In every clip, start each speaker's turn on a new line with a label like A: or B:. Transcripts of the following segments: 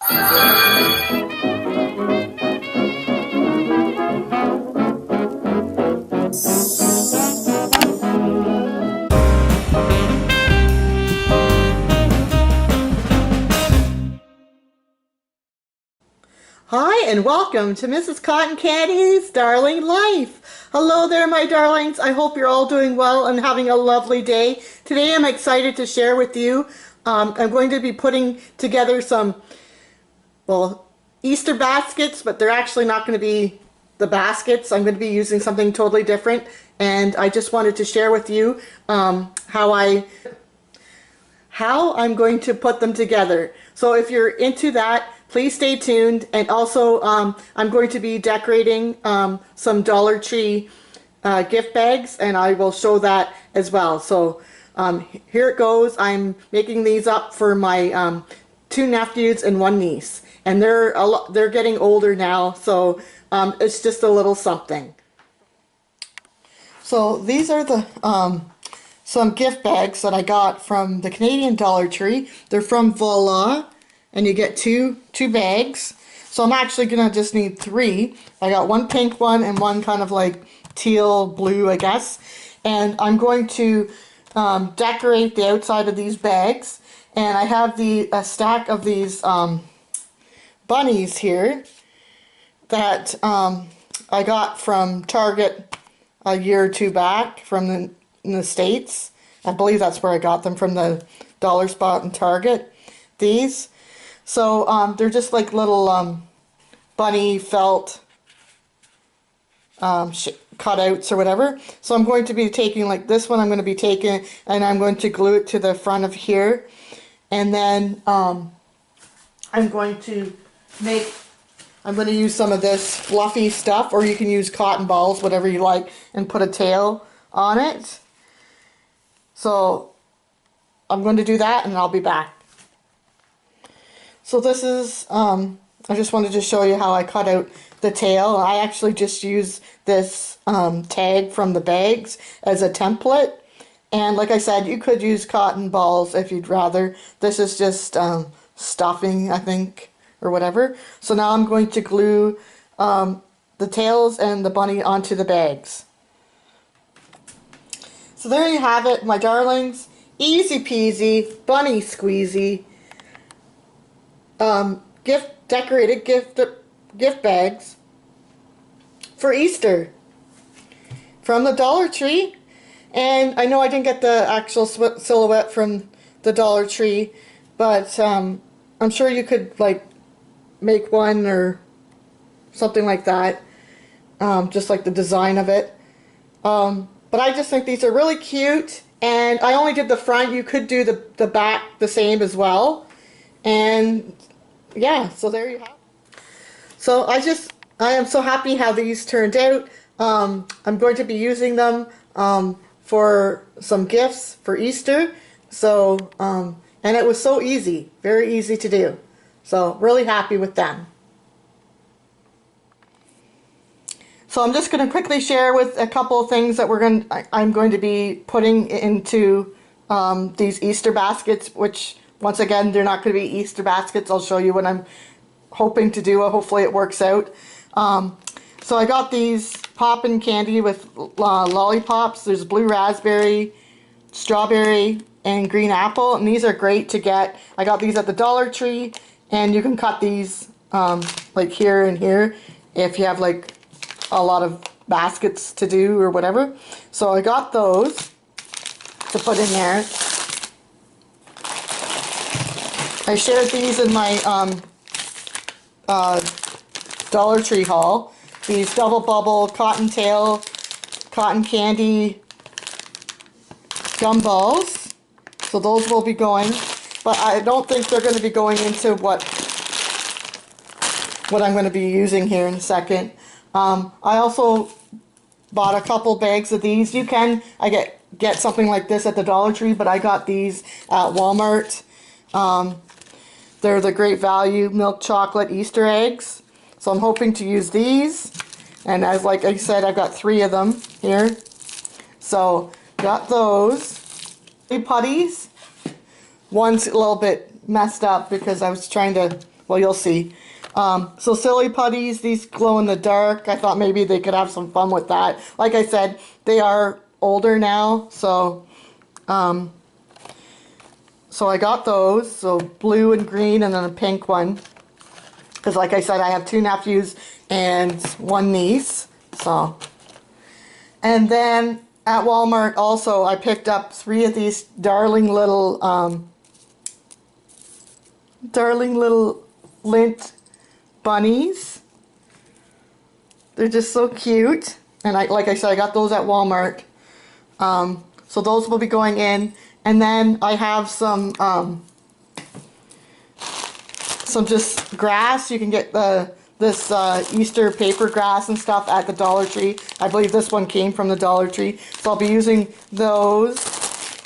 A: Hi and welcome to Mrs. Cotton Candy's Darling Life. Hello there, my darlings. I hope you're all doing well and having a lovely day. Today I'm excited to share with you. I'm going to be putting together some, well, Easter baskets, but they're actually not going to be the baskets. I'm going to be using something totally different, and I just wanted to share with you how I'm going to put them together. So if you're into that, please stay tuned. And also, I'm going to be decorating some Dollar Tree gift bags, and I will show that as well. So here it goes. I'm making these up for my two nephews and one niece, and they're getting older now, so it's just a little something. So these are the some gift bags that I got from the Canadian Dollar Tree. They're from Voila, and you get two bags. So I'm actually gonna just need three. I got one pink one and one kind of like teal blue, I guess. And I'm going to decorate the outside of these bags. And I have a stack of these bunnies here that I got from Target a year or two back in the States. I believe that's where I got them, from the Dollar Spot and Target. These. So they're just like little bunny felt cutouts or whatever. So I'm going to be taking like this one, I'm going to be taking, and I'm going to glue it to the front of here. And then I'm going to use some of this fluffy stuff, or you can use cotton balls, whatever you like, and put a tail on it. So I'm going to do that, and I'll be back. So this is, I just wanted to show you how I cut out the tail. I actually just use this tag from the bags as a template. And like I said, you could use cotton balls if you'd rather. This is just stuffing, I think, or whatever. So now I'm going to glue the tails and the bunny onto the bags. So there you have it, my darlings. Easy peasy, bunny squeezy. Decorated gift bags for Easter from the Dollar Tree. And I know I didn't get the actual silhouette from the Dollar Tree, but I'm sure you could like make one or something like that, just like the design of it. But I just think these are really cute, and I only did the front. You could do the back the same as well. And yeah, so there you have it. So I am so happy how these turned out. I'm going to be using them for some gifts for Easter. So, and it was so easy, very easy to do. So really happy with them. So I'm just going to quickly share with a couple of things that I'm going to be putting into these Easter baskets, which once again, they're not going to be Easter baskets. I'll show you what I'm hoping to do. Hopefully it works out. So I got these poppin' candy with lollipops. There's blue raspberry, strawberry, and green apple. And these are great to get. I got these at the Dollar Tree. And you can cut these like here and here if you have like a lot of baskets to do or whatever. So I got those to put in there. I shared these in my Dollar Tree haul. These double bubble cotton tail, cotton candy gumballs. So those will be going, but I don't think they're going to be going into what I'm going to be using here in a second. I also bought a couple bags of these. You can get something like this at the Dollar Tree, but I got these at Walmart. They're the Great Value milk chocolate Easter eggs. So I'm hoping to use these. And like I said, I've got 3 of them here. So got those. 3 putties. One's a little bit messed up because I was trying to well, you'll see. So silly putties, these glow in the dark. I thought maybe they could have some fun with that. Like I said, they are older now, so I got those. So blue and green, and then a pink one. Because like I said, I have 2 nephews and 1 niece. So, and then at Walmart also, I picked up 3 of these darling little lint bunnies. They're just so cute, and like I said, I got those at Walmart. So those will be going in, and then I have some just grass. You can get this Easter paper grass and stuff at the Dollar Tree. I believe this one came from the Dollar Tree, so I'll be using those.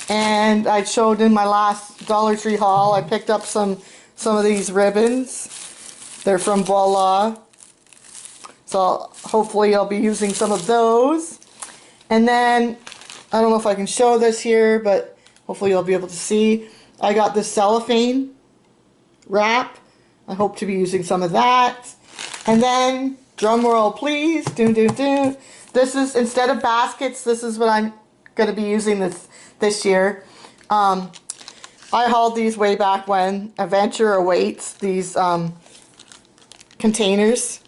A: And I showed in my last Dollar Tree haul, I picked up some of these ribbons. They're from Voila. So hopefully I'll be using some of those. And then, I don't know if I can show this here, but hopefully you'll be able to see. I got this cellophane wrap. I hope to be using some of that. And then, drum roll please, doo doo doo. This is, instead of baskets, this is what I'm going to be using this year. I hauled these way back when Adventure awaits, these containers.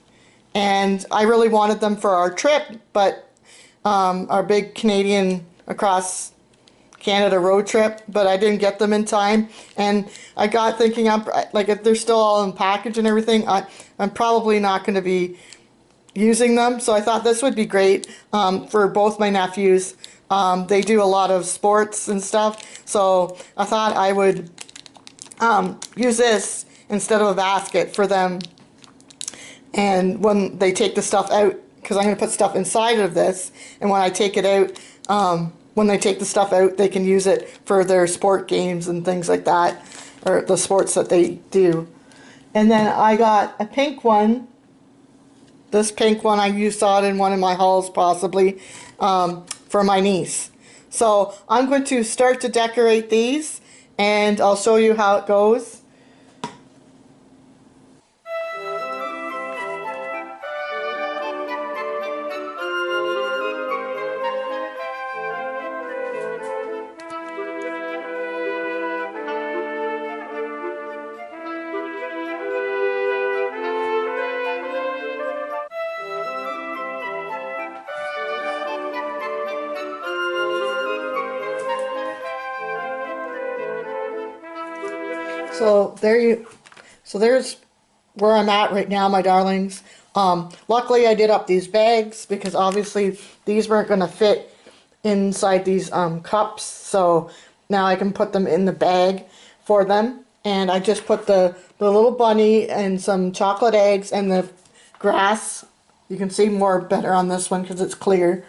A: And I really wanted them for our trip, but our big Canadian across Canada road trip, but I didn't get them in time. And I got thinking, like, if they're still all in package and everything, I'm probably not going to be using them. So I thought this would be great for both my nephews. They do a lot of sports and stuff, so I thought I would use this instead of a basket for them. And when they take the stuff out, because I'm going to put stuff inside of this, and when I take it out, when they take the stuff out, they can use it for their sport games and things like that, or the sports that they do. And then I got a pink one. This pink one, you saw it in one of my hauls possibly, for my niece. So I'm going to start to decorate these, and I'll show you how it goes. So there's where I'm at right now, my darlings. Luckily I did up these bags because obviously these weren't going to fit inside these cups, so now I can put them in the bag for them. And I just put the little bunny and some chocolate eggs and the grass. You can see more better on this one because it's clear.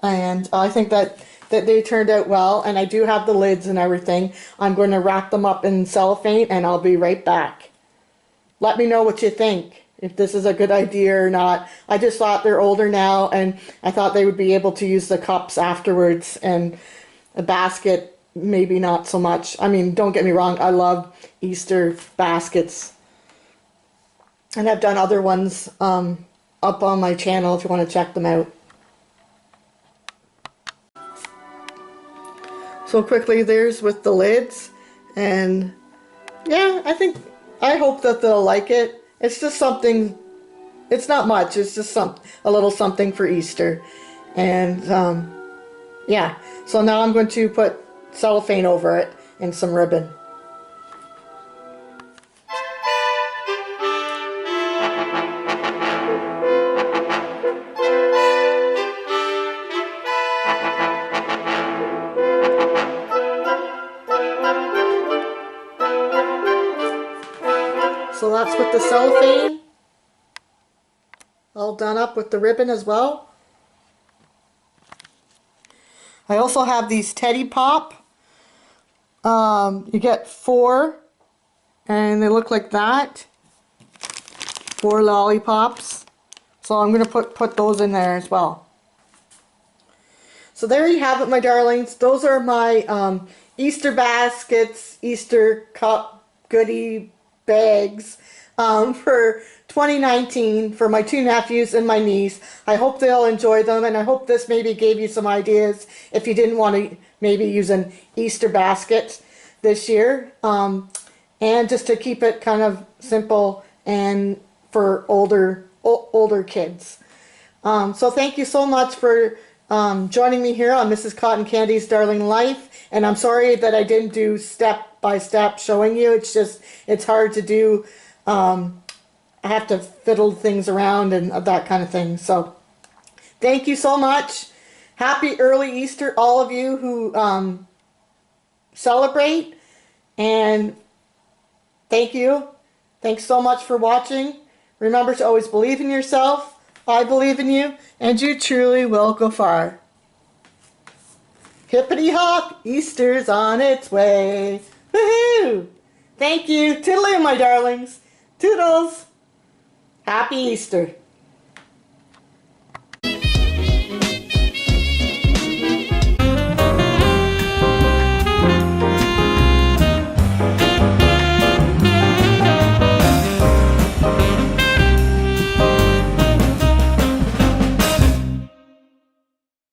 A: And I think that they turned out well, and I do have the lids and everything. I'm going to wrap them up in cellophane, and I'll be right back. Let me know what you think, if this is a good idea or not. I just thought they're older now, and I thought they would be able to use the cups afterwards, and a basket, maybe not so much. I mean, don't get me wrong, I love Easter baskets. And I've done other ones up on my channel if you want to check them out. So quickly, there's with the lids, and yeah, I hope that they'll like it. It's just something, it's not much, it's just a little something for Easter. And yeah, so now I'm going to put cellophane over it and some ribbon. So that's with the cellophane all done up with the ribbon as well. I also have these Teddy Pop. You get 4, and they look like that. 4 lollipops. So I'm going to put those in there as well. So there you have it, my darlings. Those are my Easter baskets, Easter cup goodie bags. for 2019 for my two nephews and my niece. I hope they'll enjoy them, and I hope this maybe gave you some ideas if you didn't want to maybe use an Easter basket this year. And just to keep it kind of simple and for older kids. So thank you so much for joining me here on Mrs. Cotton Candy's Darling Life. And I'm sorry that I didn't do step by step showing you. It's just, it's hard to do. I have to fiddle things around and that kind of thing. So thank you so much. Happy early Easter, all of you who celebrate. And thank you. Thanks so much for watching. Remember to always believe in yourself. I believe in you, and you truly will go far. Hippity hop, Easter's on its way. Woohoo! Thank you. Toodaloo, my darlings. Toodles. Happy Easter.